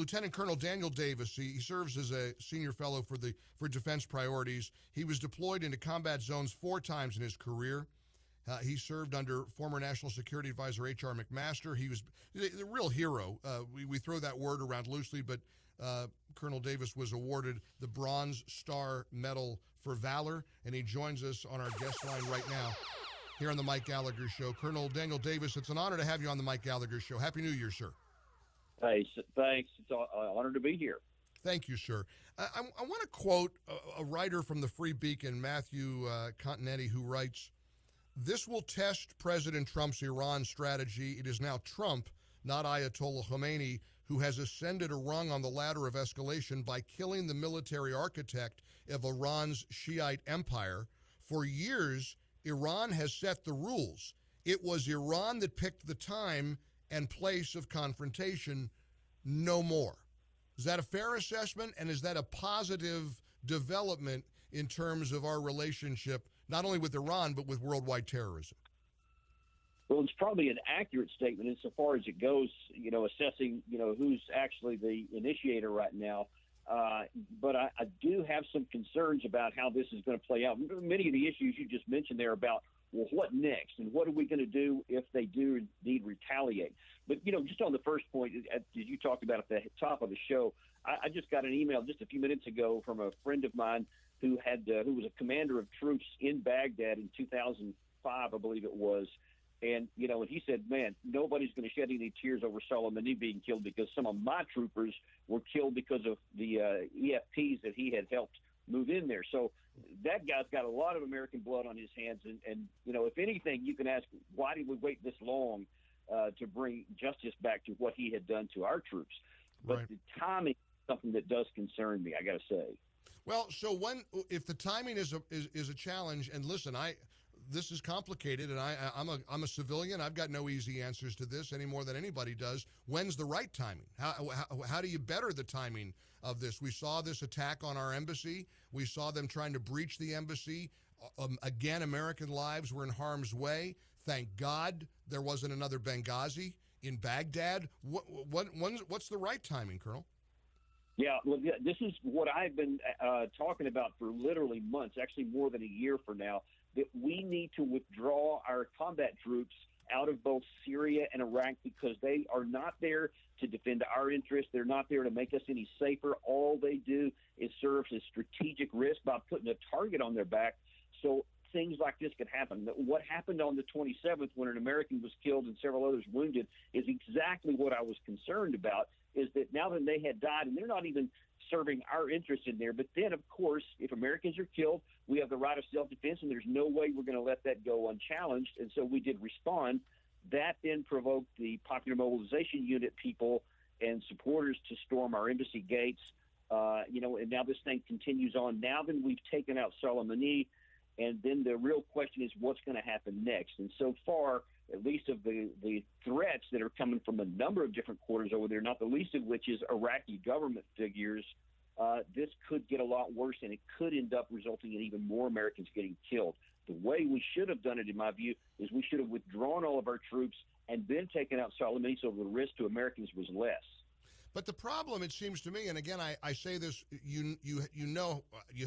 Lieutenant Colonel Daniel Davis, he serves as a senior fellow for defense priorities. He was deployed into combat zones 4 times in his career. He served under former National Security Advisor H.R. McMaster. He was a real hero. We throw that word around loosely, but Colonel Davis was awarded the Bronze Star Medal for Valor, and he joins us on our guest line right now here on the Mike Gallagher Show. Colonel Daniel Davis, it's an honor to have you on the Mike Gallagher Show. Happy New Year, sir. Hey, thanks. It's an honor to be here. Thank you, sir. I want to quote a writer from the Free Beacon, Matthew Continetti, who writes, "This will test President Trump's Iran strategy. It is now Trump, not Ayatollah Khomeini, who has ascended a rung on the ladder of escalation by killing the military architect of Iran's Shiite empire. For years, Iran has set the rules. It was Iran that picked the time and place of confrontation, no more." Is that a fair assessment? And is that a positive development in terms of our relationship, not only with Iran, but with worldwide terrorism? Well, it's probably an accurate statement insofar as it goes, assessing, who's actually the initiator right now. But I do have some concerns about how this is going to play out. Many of the issues you just mentioned there about, well, what next? And what are we going to do if they do indeed retaliate? But, just on the first point, as you talked about at the top of the show, I just got an email just a few minutes ago from a friend of mine who was a commander of troops in Baghdad in 2005, I believe it was. And, and he said, man, nobody's going to shed any tears over Soleimani being killed because some of my troopers were killed because of the EFPs that he had helped move in there. So that guy's got a lot of American blood on his hands. And if anything, you can ask, why did we wait this long to bring justice back to what he had done to our troops? But Right. The timing is something that does concern me, I got to say. Well, so if the timing is a challenge, and listen, this is complicated, and I'm a civilian. I've got no easy answers to this any more than anybody does. When's the right timing? How do you better the timing of this? We saw this attack on our embassy. We saw them trying to breach the embassy. Again, American lives were in harm's way. Thank God there wasn't another Benghazi in Baghdad. What's the right timing, Colonel? Yeah, well, this is what I've been talking about for literally months, actually more than a year for now, that we need to withdraw our combat troops out of both Syria and Iraq because they are not there to defend our interests. They're not there to make us any safer. All they do is serve as strategic risk by putting a target on their back. So things like this could happen. What happened on the 27th when an American was killed and several others wounded is exactly what I was concerned about, is that now that they had died, and they're not even serving our interests in there, but then, of course, if Americans are killed, we have the right of self-defense, and there's no way we're going to let that go unchallenged, and so we did respond. That then provoked the Popular Mobilization Unit people and supporters to storm our embassy gates, and now this thing continues on. Now then we've taken out Soleimani, and then the real question is what's going to happen next. And so far, at least of the threats that are coming from a number of different quarters over there, not the least of which is Iraqi government figures, this could get a lot worse, and it could end up resulting in even more Americans getting killed. The way we should have done it, in my view, is we should have withdrawn all of our troops and then taken out Soleimani so the risk to Americans was less. But the problem, it seems to me, and again, I say this, you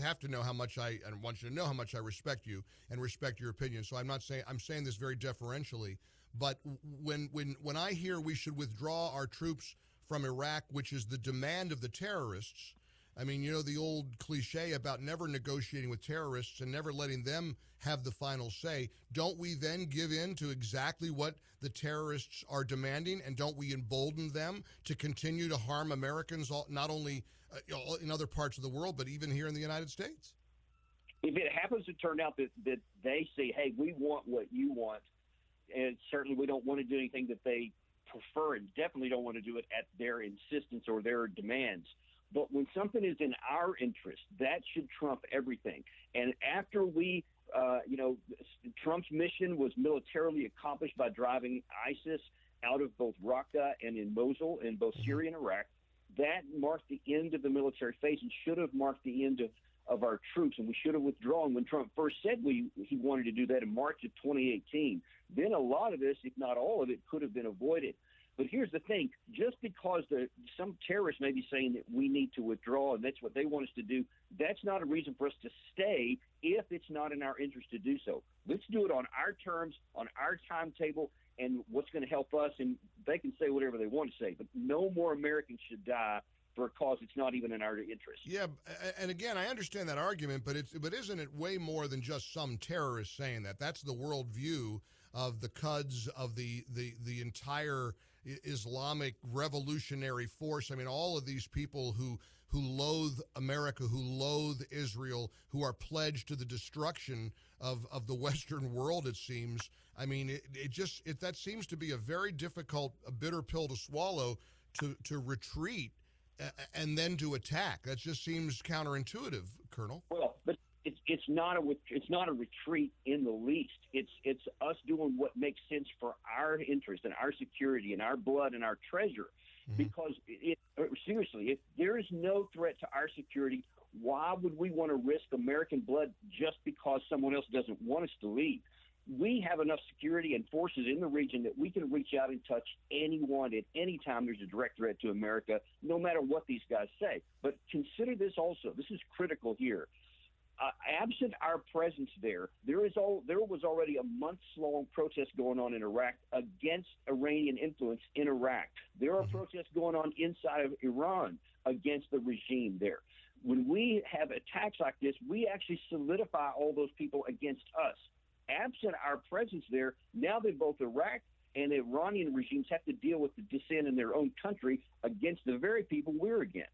have to know how much I want you to know how much I respect you and respect your opinion. So I'm saying this very deferentially. But when I hear we should withdraw our troops from Iraq, which is the demand of the terrorists, I mean, the old cliche about never negotiating with terrorists and never letting them have the final say. Don't we then give in to exactly what the terrorists are demanding, and don't we embolden them to continue to harm Americans, not only in other parts of the world, but even here in the United States? If it happens to turn out that they say, hey, we want what you want, and certainly we don't want to do anything that they prefer, and definitely don't want to do it at their insistence or their demands. But when something is in our interest, that should trump everything. And after Trump's mission was militarily accomplished by driving ISIS out of both Raqqa and in Mosul, in both Syria and Iraq, that marked the end of the military phase and should have marked the end of our troops. And we should have withdrawn when Trump first said he wanted to do that in March of 2018. Then a lot of this, if not all of it, could have been avoided. But here's the thing: just because some terrorists may be saying that we need to withdraw and that's what they want us to do, that's not a reason for us to stay if it's not in our interest to do so. Let's do it on our terms, on our timetable, and what's going to help us. And they can say whatever they want to say, but no more Americans should die for a cause it's not even in our interest. Yeah, and again, I understand that argument, but isn't it way more than just some terrorists saying that? That's the worldview of the Quds, of the entire Islamic revolutionary force. I mean, all of these people who loathe America, who loathe Israel, who are pledged to the destruction of the Western world, it seems. I mean, that seems to be a very difficult, a bitter pill to swallow, to retreat and then to attack. That just seems counterintuitive, Colonel. Well, but it's not a retreat in the least. It's us doing what makes sense for our interest and our security and our blood and our treasure. Mm-hmm. Because seriously, if there is no threat to our security, why would we want to risk American blood just because someone else doesn't want us to leave? We have enough security and forces in the region that we can reach out and touch anyone at any time there's a direct threat to America, no matter what these guys say. But consider this also. This is critical here. Absent our presence there was already a months-long protest going on in Iraq against Iranian influence in Iraq. There are protests going on inside of Iran against the regime there. When we have attacks like this, we actually solidify all those people against us. Absent our presence there, now that both Iraq and Iranian regimes have to deal with the dissent in their own country against the very people we're against.